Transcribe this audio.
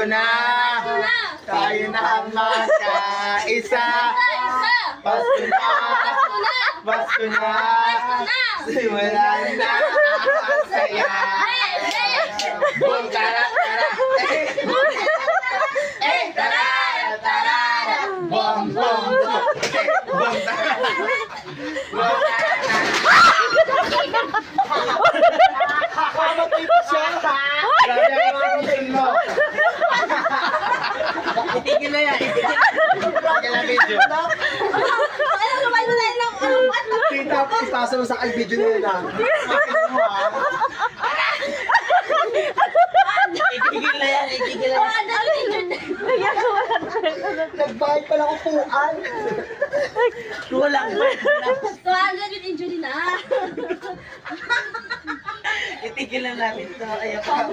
na. Tayo na ang magkaisa. Pasko na. Pasko na. Simulan na ang saya. Boom, tara, tara. Tara, tara. Boom, boom, boom. Boom, tara. Boom, itigil na yan. Itigil na video. Kita po, ipasa mo sa kay video na yun. Itigil na yan. Itigil na yan. Nagbayad pala upuan. Tulang ba? 200 yung injury na. Itigil na namin ito. Ayaw pa.